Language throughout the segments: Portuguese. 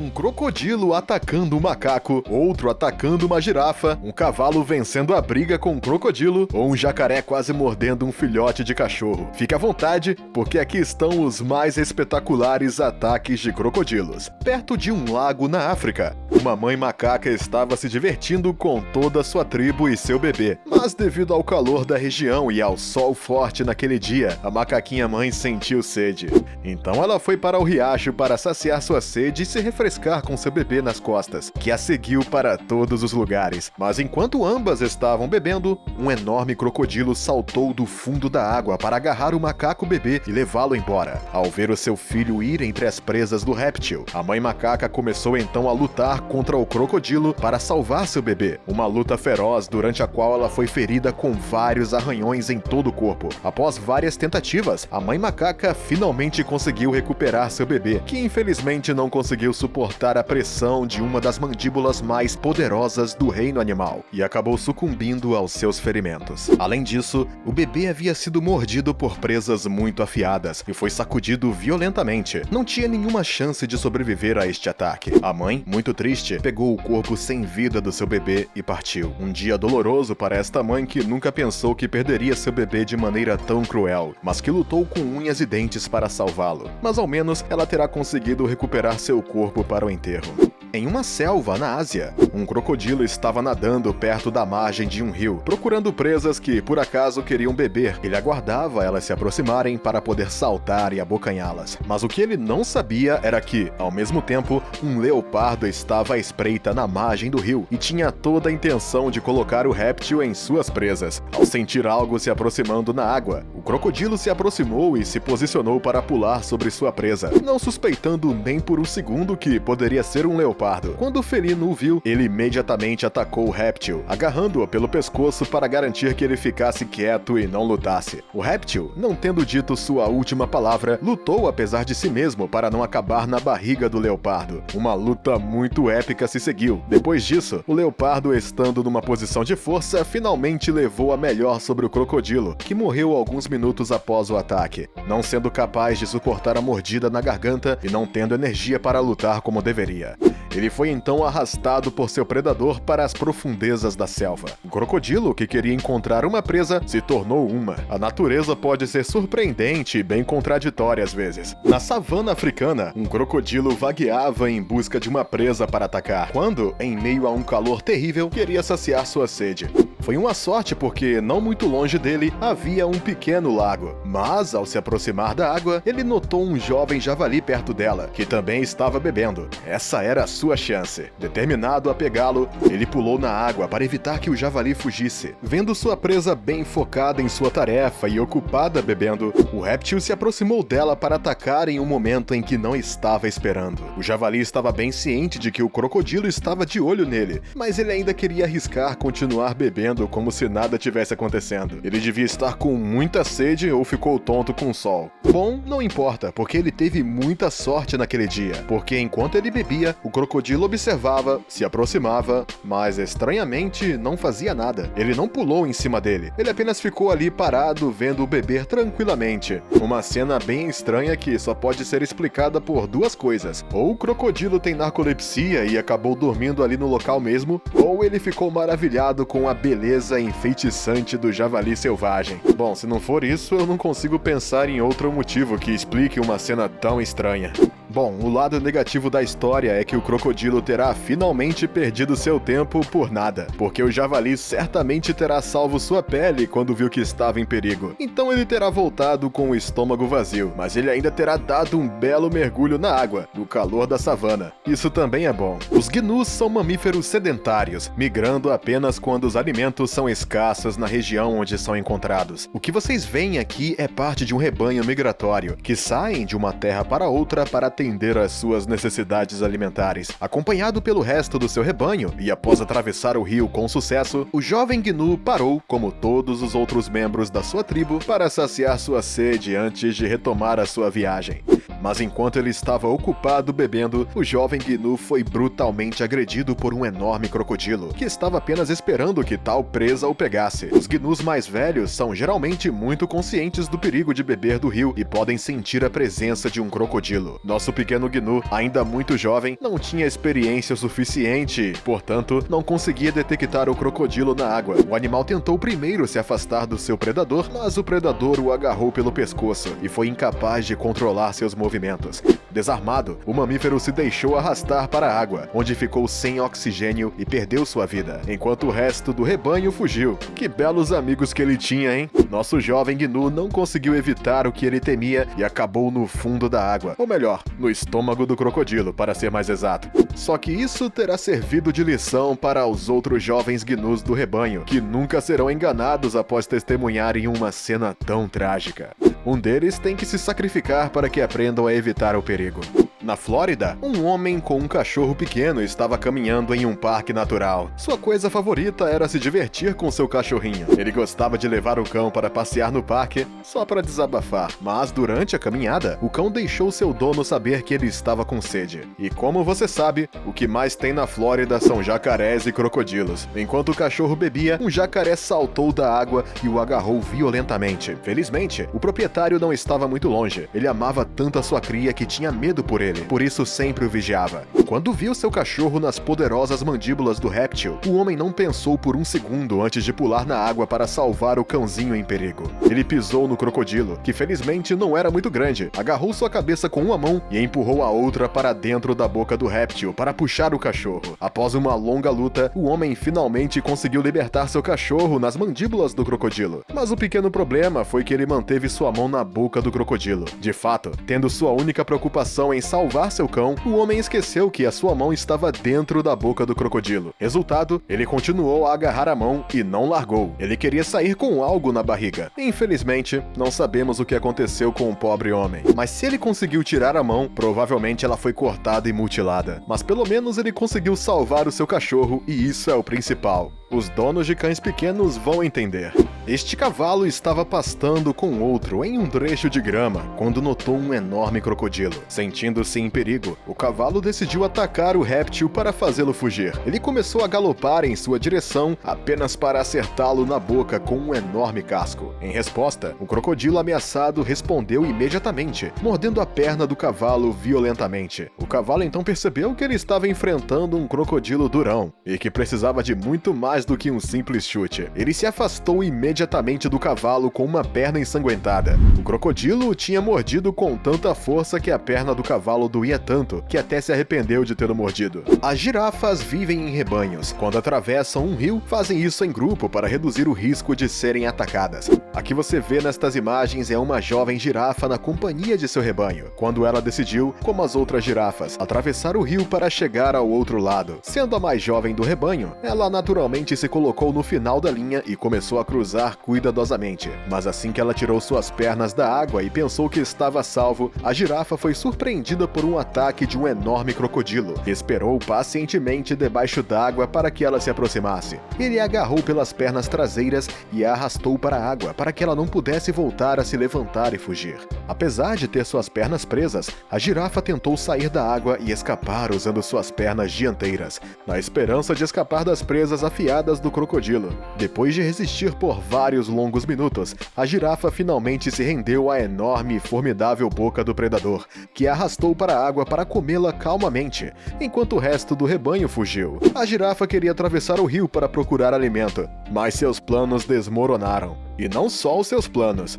Um crocodilo atacando um macaco, outro atacando uma girafa, um cavalo vencendo a briga com um crocodilo ou um jacaré quase mordendo um filhote de cachorro. Fique à vontade, porque aqui estão os mais espetaculares ataques de crocodilos. Perto de um lago na África, uma mãe macaca estava se divertindo com toda a sua tribo e seu bebê. Mas devido ao calor da região e ao sol forte naquele dia, a macaquinha mãe sentiu sede. Então ela foi para o riacho para saciar sua sede e se refrescar com seu bebê nas costas, que a seguiu para todos os lugares. Mas enquanto ambas estavam bebendo, um enorme crocodilo saltou do fundo da água para agarrar o macaco bebê e levá-lo embora. Ao ver o seu filho ir entre as presas do réptil, a mãe macaca começou então a lutar contra o crocodilo para salvar seu bebê. Uma luta feroz durante a qual ela foi ferida com vários arranhões em todo o corpo. Após várias tentativas, a mãe macaca finalmente conseguiu recuperar seu bebê, que infelizmente não conseguiu suportar a pressão de uma das mandíbulas mais poderosas do reino animal e acabou sucumbindo aos seus ferimentos. Além disso, o bebê havia sido mordido por presas muito afiadas e foi sacudido violentamente. Não tinha nenhuma chance de sobreviver a este ataque. A mãe, muito triste, pegou o corpo sem vida do seu bebê e partiu. Um dia doloroso para esta mãe que nunca pensou que perderia seu bebê de maneira tão cruel, mas que lutou com unhas e dentes para salvá-lo. Mas ao menos ela terá conseguido recuperar seu corpo para o enterro. Em uma selva na Ásia, um crocodilo estava nadando perto da margem de um rio, procurando presas que, por acaso, queriam beber. Ele aguardava elas se aproximarem para poder saltar e abocanhá-las. Mas o que ele não sabia era que, ao mesmo tempo, um leopardo estava à espreita na margem do rio e tinha toda a intenção de colocar o réptil em suas presas. Ao sentir algo se aproximando na água, o crocodilo se aproximou e se posicionou para pular sobre sua presa, não suspeitando nem por um segundo que poderia ser um leopardo. Quando o felino o viu, ele imediatamente atacou o réptil, agarrando-o pelo pescoço para garantir que ele ficasse quieto e não lutasse. O réptil, não tendo dito sua última palavra, lutou apesar de si mesmo para não acabar na barriga do leopardo. Uma luta muito épica se seguiu. Depois disso, o leopardo, estando numa posição de força, finalmente levou a melhor sobre o crocodilo, que morreu alguns minutos após o ataque, não sendo capaz de suportar a mordida na garganta e não tendo energia para lutar como deveria. Ele foi então arrastado por seu predador para as profundezas da selva. O crocodilo, que queria encontrar uma presa, se tornou uma. A natureza pode ser surpreendente e bem contraditória às vezes. Na savana africana, um crocodilo vagueava em busca de uma presa para atacar, quando, em meio a um calor terrível, queria saciar sua sede. Foi uma sorte porque, não muito longe dele, havia um pequeno lago. Mas, ao se aproximar da água, ele notou um jovem javali perto dela, que também estava bebendo. Essa era a sua chance. Determinado a pegá-lo, ele pulou na água para evitar que o javali fugisse. Vendo sua presa bem focada em sua tarefa e ocupada bebendo, o réptil se aproximou dela para atacar em um momento em que não estava esperando. O javali estava bem ciente de que o crocodilo estava de olho nele, mas ele ainda queria arriscar continuar bebendo como se nada tivesse acontecendo. Ele devia estar com muita sede ou ficou tonto com o sol. Bom, não importa, porque ele teve muita sorte naquele dia, porque enquanto ele bebia, o crocodilo observava, se aproximava, mas estranhamente não fazia nada. Ele não pulou em cima dele, ele apenas ficou ali parado vendo-o beber tranquilamente. Uma cena bem estranha que só pode ser explicada por duas coisas. Ou o crocodilo tem narcolepsia e acabou dormindo ali no local mesmo, ou ele ficou maravilhado com a beleza enfeitiçante do javali selvagem. Bom, se não for isso, eu não consigo pensar em outro motivo que explique uma cena tão estranha. Bom, o lado negativo da história é que o crocodilo terá finalmente perdido seu tempo por nada, porque o javali certamente terá salvo sua pele quando viu que estava em perigo. Então ele terá voltado com o estômago vazio, mas ele ainda terá dado um belo mergulho na água, no calor da savana. Isso também é bom. Os gnus são mamíferos sedentários, migrando apenas quando os alimentos são escassos na região onde são encontrados. O que vocês veem aqui é parte de um rebanho migratório, que saem de uma terra para outra para atender às suas necessidades alimentares. Acompanhado pelo resto do seu rebanho, e após atravessar o rio com sucesso, o jovem gnu parou, como todos os outros membros da sua tribo, para saciar sua sede antes de retomar a sua viagem. Mas enquanto ele estava ocupado bebendo, o jovem gnu foi brutalmente agredido por um enorme crocodilo, que estava apenas esperando que tal presa o pegasse. Os gnus mais velhos são geralmente muito conscientes do perigo de beber do rio e podem sentir a presença de um crocodilo. Nosso Nosso pequeno Gnu, ainda muito jovem, não tinha experiência suficiente, portanto, não conseguia detectar o crocodilo na água. O animal tentou primeiro se afastar do seu predador, mas o predador o agarrou pelo pescoço e foi incapaz de controlar seus movimentos. Desarmado, o mamífero se deixou arrastar para a água, onde ficou sem oxigênio e perdeu sua vida, enquanto o resto do rebanho fugiu. Que belos amigos que ele tinha, hein? Nosso jovem Gnu não conseguiu evitar o que ele temia e acabou no fundo da água, ou melhor, no estômago do crocodilo, para ser mais exato. Só que isso terá servido de lição para os outros jovens Gnus do rebanho, que nunca serão enganados após testemunharem uma cena tão trágica. Um deles tem que se sacrificar para que aprendam a evitar o perigo. Na Flórida, um homem com um cachorro pequeno estava caminhando em um parque natural. Sua coisa favorita era se divertir com seu cachorrinho. Ele gostava de levar o cão para passear no parque, só para desabafar. Mas durante a caminhada, o cão deixou seu dono saber que ele estava com sede. E como você sabe, o que mais tem na Flórida são jacarés e crocodilos. Enquanto o cachorro bebia, um jacaré saltou da água e o agarrou violentamente. Felizmente, o proprietário não estava muito longe. Ele amava tanto a sua cria que tinha medo por ele. Por isso sempre o vigiava. Quando viu seu cachorro nas poderosas mandíbulas do réptil, o homem não pensou por um segundo antes de pular na água para salvar o cãozinho em perigo. Ele pisou no crocodilo, que felizmente não era muito grande, agarrou sua cabeça com uma mão e empurrou a outra para dentro da boca do réptil para puxar o cachorro. Após uma longa luta, o homem finalmente conseguiu libertar seu cachorro nas mandíbulas do crocodilo. Mas o pequeno problema foi que ele manteve sua mão na boca do crocodilo. De fato, tendo sua única preocupação em salvar seu cão, o homem esqueceu que a sua mão estava dentro da boca do crocodilo. Resultado, ele continuou a agarrar a mão e não largou. Ele queria sair com algo na barriga. Infelizmente, não sabemos o que aconteceu com o pobre homem. Mas se ele conseguiu tirar a mão, provavelmente ela foi cortada e mutilada. Mas pelo menos ele conseguiu salvar o seu cachorro e isso é o principal. Os donos de cães pequenos vão entender. Este cavalo estava pastando com outro em um trecho de grama quando notou um enorme crocodilo. Sentindo-se em perigo, o cavalo decidiu atacar o réptil para fazê-lo fugir. Ele começou a galopar em sua direção apenas para acertá-lo na boca com um enorme casco. Em resposta, o crocodilo ameaçado respondeu imediatamente, mordendo a perna do cavalo violentamente. O cavalo então percebeu que ele estava enfrentando um crocodilo durão e que precisava de muito mais do que um simples chute. Ele se afastou imediatamente do cavalo com uma perna ensanguentada. O crocodilo o tinha mordido com tanta força que a perna do cavalo doía tanto que até se arrependeu de tê-lo mordido. As girafas vivem em rebanhos. Quando atravessam um rio, fazem isso em grupo para reduzir o risco de serem atacadas. A que você vê nestas imagens é uma jovem girafa na companhia de seu rebanho, quando ela decidiu, como as outras girafas, atravessar o rio para chegar ao outro lado. Sendo a mais jovem do rebanho, ela naturalmente se colocou no final da linha e começou a cruzar cuidadosamente. Mas assim que ela tirou suas pernas da água e pensou que estava a salvo, a girafa foi surpreendida por um ataque de um enorme crocodilo. Esperou pacientemente debaixo d'água para que ela se aproximasse. Ele a agarrou pelas pernas traseiras e a arrastou para a água para que ela não pudesse voltar a se levantar e fugir. Apesar de ter suas pernas presas, a girafa tentou sair da água e escapar usando suas pernas dianteiras, na esperança de escapar das presas afiadas do crocodilo. Depois de resistir por vários longos minutos, a girafa finalmente se rendeu à enorme e formidável boca do predador, que a arrastou para a água para comê-la calmamente, enquanto o resto do rebanho fugiu. A girafa queria atravessar o rio para procurar alimento, mas seus planos desmoronaram. E não só os seus planos.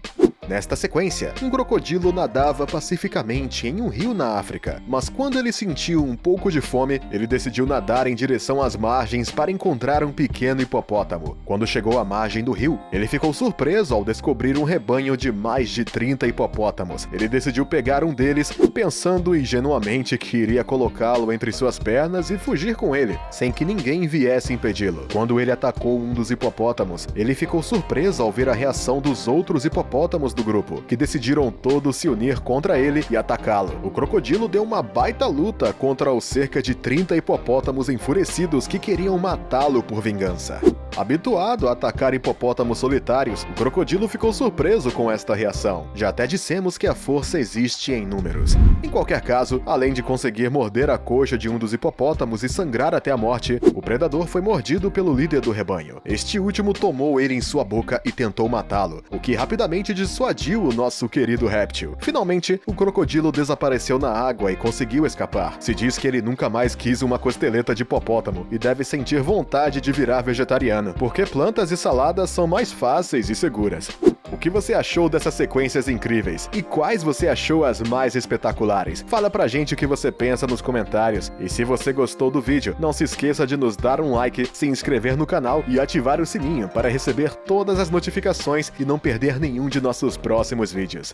Nesta sequência, um crocodilo nadava pacificamente em um rio na África, mas quando ele sentiu um pouco de fome, ele decidiu nadar em direção às margens para encontrar um pequeno hipopótamo. Quando chegou à margem do rio, ele ficou surpreso ao descobrir um rebanho de mais de 30 hipopótamos. Ele decidiu pegar um deles, pensando ingenuamente que iria colocá-lo entre suas pernas e fugir com ele, sem que ninguém viesse impedi-lo. Quando ele atacou um dos hipopótamos, ele ficou surpreso ao ver a reação dos outros hipopótamos do grupo, que decidiram todos se unir contra ele e atacá-lo. O crocodilo deu uma baita luta contra os cerca de 30 hipopótamos enfurecidos que queriam matá-lo por vingança. Habituado a atacar hipopótamos solitários, o crocodilo ficou surpreso com esta reação. Já até dissemos que a força existe em números. Em qualquer caso, além de conseguir morder a coxa de um dos hipopótamos e sangrar até a morte, o predador foi mordido pelo líder do rebanho. Este último tomou ele em sua boca e tentou matá-lo, o que rapidamente dissuadiu dissuadiu o nosso querido réptil. Finalmente, o crocodilo desapareceu na água e conseguiu escapar. Se diz que ele nunca mais quis uma costeleta de hipopótamo e deve sentir vontade de virar vegetariano, porque plantas e saladas são mais fáceis e seguras. O que você achou dessas sequências incríveis? E quais você achou as mais espetaculares? Fala pra gente o que você pensa nos comentários. E se você gostou do vídeo, não se esqueça de nos dar um like, se inscrever no canal e ativar o sininho para receber todas as notificações e não perder nenhum de nossos próximos vídeos.